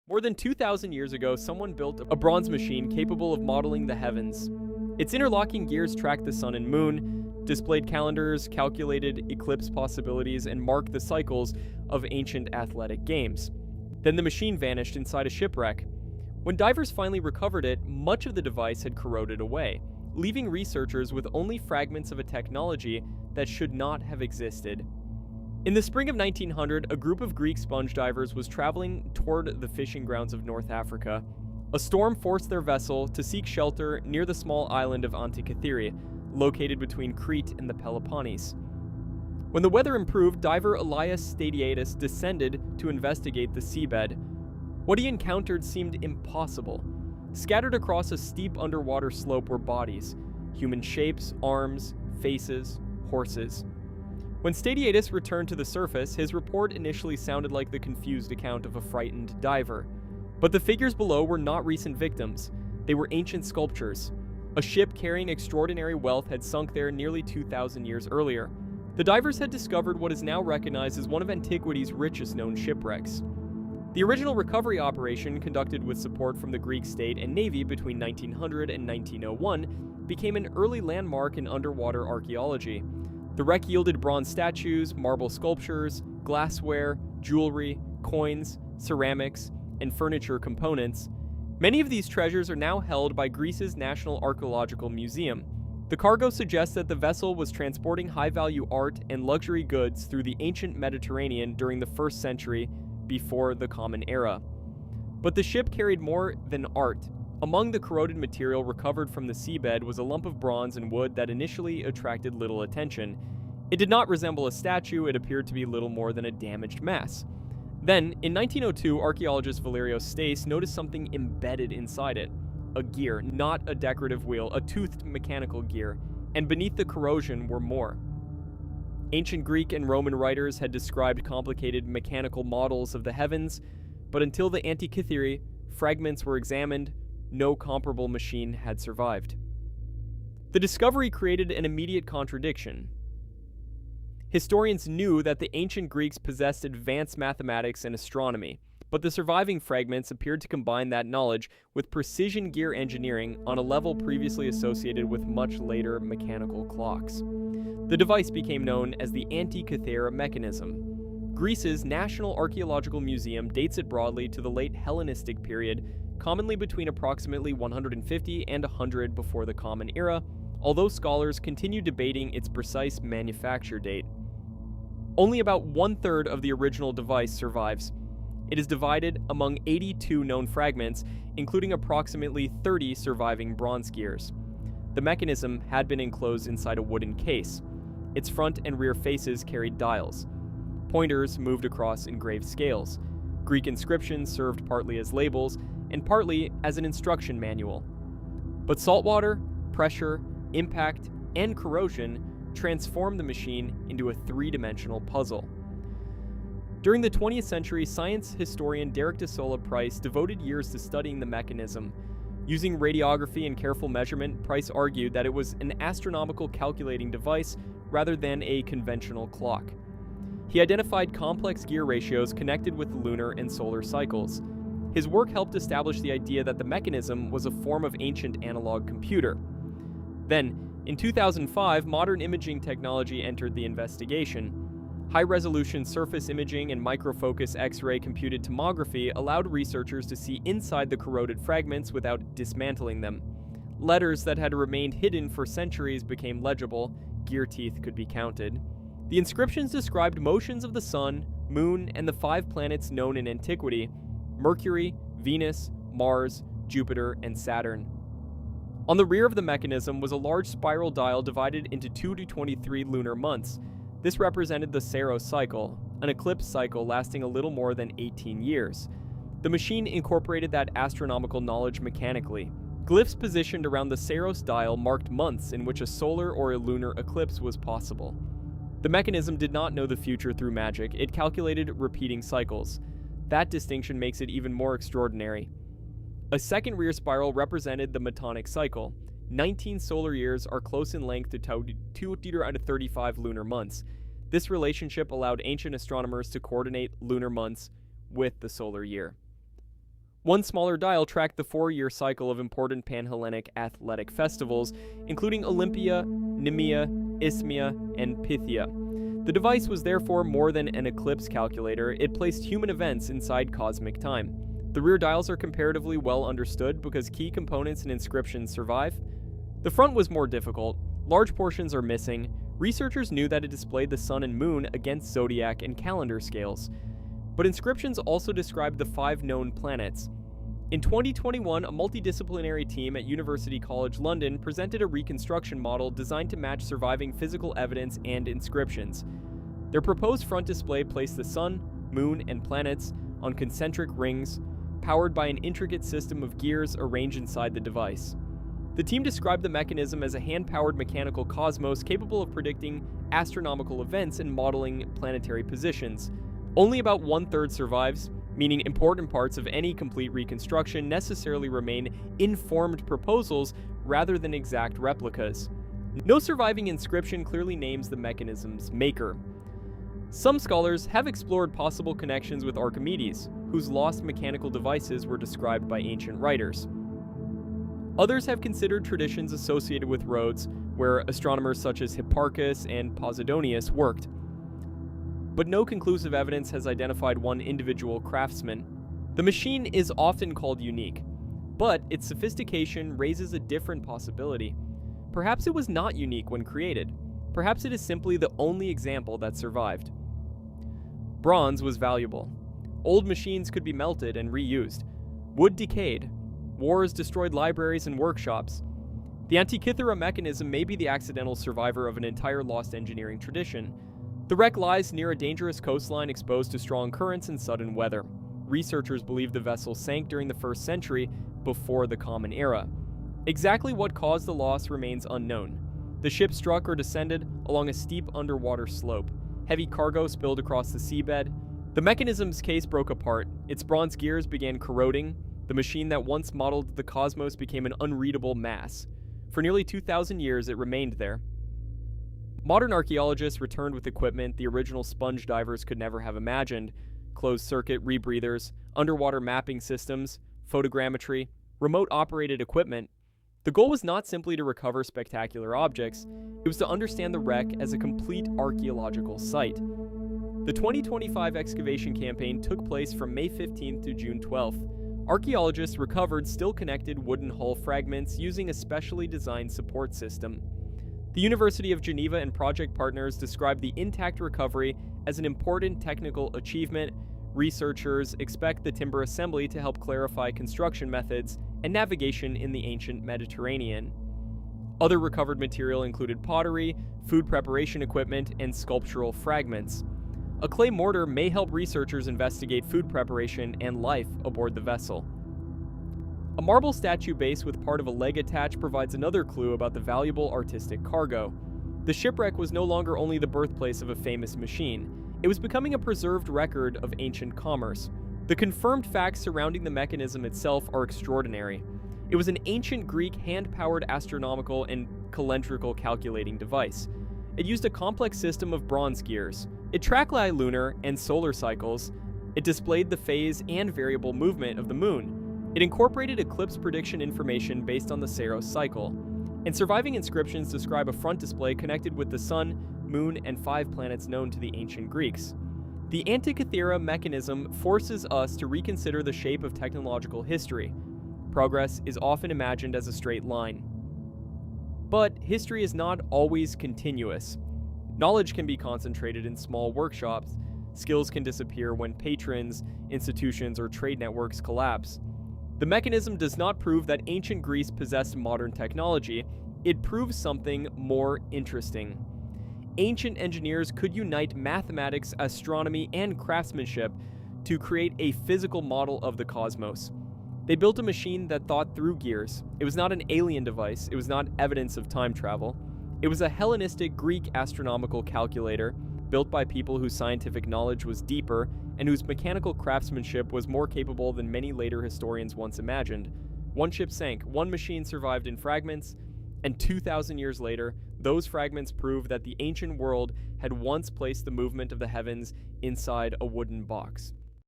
More than 2,000 years ago, someone built a bronze machine capable of modeling the heavens. Its interlocking gears tracked the sun and moon, displayed calendars, calculated eclipse possibilities, and marked the cycles of ancient athletic games. Then the machine vanished inside a shipwreck. When divers finally recovered it, much of the device had corroded away, leaving researchers with only fragments of a technology that should not have existed. In the spring of 1900, a group of Greek sponge divers was traveling toward the fishing grounds of North Africa. A storm forced their vessel to seek shelter near the small island of Antikythera, located between Crete and the Peloponnese. When the weather improved, diver Elias Stadiatis descended to investigate the seabed. What he encountered seemed impossible. Scattered across a steep underwater slope were bodies, human shapes, arms, faces, horses. When Stadiatis returned to the surface, his report initially sounded like the confused account of a frightened diver. But the figures below were not recent victims. They were ancient sculptures. A ship carrying extraordinary wealth had sunk there nearly 2,000 years earlier. The divers had discovered what is now recognized as one of antiquity's richest known shipwrecks. The original recovery operation, conducted with support from the Greek state and navy between 1900 and 1901, became an early landmark in underwater archaeology. The wreck yielded bronze statues, marble sculptures, glassware, jewelry, coins, ceramics, and furniture components. Many of these treasures are now held by Greece's National Archaeological Museum. The cargo suggests that the vessel was transporting high-value art and luxury goods through the ancient Mediterranean during the 1st century before the Common Era. But the ship carried more than art. Among the corroded material recovered from the seabed was a lump of bronze and wood that initially attracted little attention. It did not resemble a statue, it appeared to be little more than a damaged mass. Then, in 1902, archaeologist Valerio Stace noticed something embedded inside it. A gear, not a decorative wheel, a toothed mechanical gear, and beneath the corrosion were more. Ancient Greek and Roman writers had described complicated mechanical models of the heavens, but until the Antikythera fragments were examined, no comparable machine had survived. The discovery created an immediate contradiction. Historians knew that the ancient Greeks possessed advanced mathematics and astronomy, but the surviving fragments appeared to combine that knowledge with precision gear engineering on a level previously associated with much later mechanical clocks. The device became known as the Antikythera Mechanism. Greece's National Archaeological Museum dates it broadly to the late Hellenistic period, commonly between approximately 150 and 100 before the Common Era, although scholars continue debating its precise manufacture date. Only about 1/3 of the original device survives. It is divided among 82 known fragments, including approximately 30 surviving bronze gears. The mechanism had been enclosed inside a wooden case. Its front and rear faces carried dials. Pointers moved across engraved scales. Greek inscriptions served partly as labels and partly as an instruction manual. But saltwater, pressure, impact, and corrosion transformed the machine into a three-dimensional puzzle. During the 20th century, science historian Derek DeSola Price devoted years to studying the mechanism. Using radiography and careful measurement, Price argued that it was an astronomical calculating device rather than a conventional clock. He identified complex gear ratios connected with the lunar and solar cycles. His work helped establish the idea that the mechanism was a form of ancient analog computer. Then, in 2005, modern imaging technology entered the investigation. High-resolution surface imaging and microfocus X-ray computed tomography allowed researchers to see inside the corroded fragments without dismantling them. Letters that had remained hidden for centuries became legible, gear teeth could be counted. The inscriptions described motions of the sun, moon, and the 5 planets known in antiquity: Mercury, Venus, Mars, Jupiter, and Saturn. On the rear of the mechanism was a large spiral dial divided into 2 to 23 lunar months. This represented the Saros cycle, an eclipse cycle lasting a little more than 18 years. The machine incorporated that astronomical knowledge mechanically. Glyphs positioned around the Saros dial marked months in which a solar or a lunar eclipse was possible. The mechanism did not know the future through magic, it calculated repeating cycles. That distinction makes it even more extraordinary. A second rear spiral represented the Metonic cycle. 19 solar years are close in length to 2 out of 35 lunar months. This relationship allowed ancient astronomers to coordinate lunar months with the solar year. One smaller dial tracked the 4-year cycle of important Pan-Hellenic athletic festivals, including Olympia, Nemea, Isthmia, and Pythia. The device was therefore more than an eclipse calculator. It placed human events inside cosmic time. The rear dials are comparatively well understood because key components and inscriptions survive. The front was more difficult. Large portions are missing. Researchers knew that it displayed the sun and moon against zodiac and calendar scales. But inscriptions also described the 5 known planets. In 2021, a multidisciplinary team at University College London presented a reconstruction model designed to match surviving physical evidence and inscriptions. Their proposed front display placed the sun, moon, and planets on concentric rings, powered by an intricate system of gears arranged inside the device. The team described the mechanism as a hand-powered mechanical cosmos capable of predicting astronomical events and modeling planetary positions. Only about 1/3 survives, meaning important parts of any complete reconstruction necessarily remain informed proposals rather than exact replicas. No surviving inscription clearly names the mechanism's maker. Some scholars have explored possible connections with Archimedes, whose lost mechanical devices were described by ancient writers. Others have considered traditions associated with Rhodes, where astronomers such as Hipparchus and Posidonius worked. But no conclusive evidence has identified one individual craftsman. The machine is often called unique, but its sophistication raises a different possibility. Perhaps it was not unique when created. Perhaps it is simply the only example that survived. Bronze was valuable. Old machines could be melted and reused. Wood decayed. Wars destroyed libraries and workshops. The Antikythera Mechanism may be the accidental survivor of an entire lost engineering tradition. The wreck lies near a dangerous coastline exposed to strong currents and sudden weather. Researchers believe the vessel sank during the 1st century before the Common Era. Exactly what caused the loss remains unknown. The ship struck or descended along a steep underwater slope. Heavy cargo spilled across the seabed. The mechanism's case broke apart. Its bronze gears began corroding. The machine that once modeled the cosmos became an unreadable mass. For nearly 2,000 years, it remained there. Modern archaeologists returned with equipment the original sponge divers could never have imagined: closed-circuit rebreathers, underwater mapping systems, photogrammetry, remote-operated equipment. The goal was not simply to recover spectacular objects, it was to understand the wreck as a complete archaeological site. The 2025 excavation campaign took place from May 15th to June 12th. Archaeologists recovered still-connected wooden hull fragments using a specially designed support system. The University of Geneva and project partners described the intact recovery as an important technical achievement. Researchers expect the timber assembly to help clarify construction methods and navigation in the ancient Mediterranean. Other recovered material included pottery, food preparation equipment, and sculptural fragments. A clay mortar may help researchers investigate food preparation and life aboard the vessel. A marble statue base with part of a leg attached provides another clue about the valuable artistic cargo. The shipwreck was no longer only the birthplace of a famous machine, it was becoming a preserved record of ancient commerce. The confirmed facts surrounding the mechanism itself are extraordinary. It was an ancient Greek hand-powered astronomical and calendrical calculating device. It used a complex system of bronze gears. It tracked lunar and solar cycles. It displayed the phase and variable movement of the moon. It incorporated eclipse prediction information based on the Saros cycle. And surviving inscriptions describe a front display connected with the sun, moon, and 5 planets known to the ancient Greeks. The Antikythera Mechanism forces us to reconsider the shape of technological history. Progress is often imagined as a straight line. But history is not always continuous. Knowledge can be concentrated in small workshops. Skills can disappear when patrons, institutions, or trade networks collapse. The mechanism does not prove that ancient Greece possessed modern technology. It proves something more interesting. Ancient engineers could unite mathematics, astronomy, and craftsmanship to create a physical model of the cosmos. They built a machine that thought through gears. It was not an alien device. It was not evidence of time travel. It was a Hellenistic Greek astronomical calculator built by people whose scientific knowledge was deeper and whose mechanical craftsmanship was more capable than many later historians once imagined. One ship sank, one machine survived in fragments, and 2,000 years later, those fragments prove that the ancient world had once placed the movement of the heavens inside a wooden box.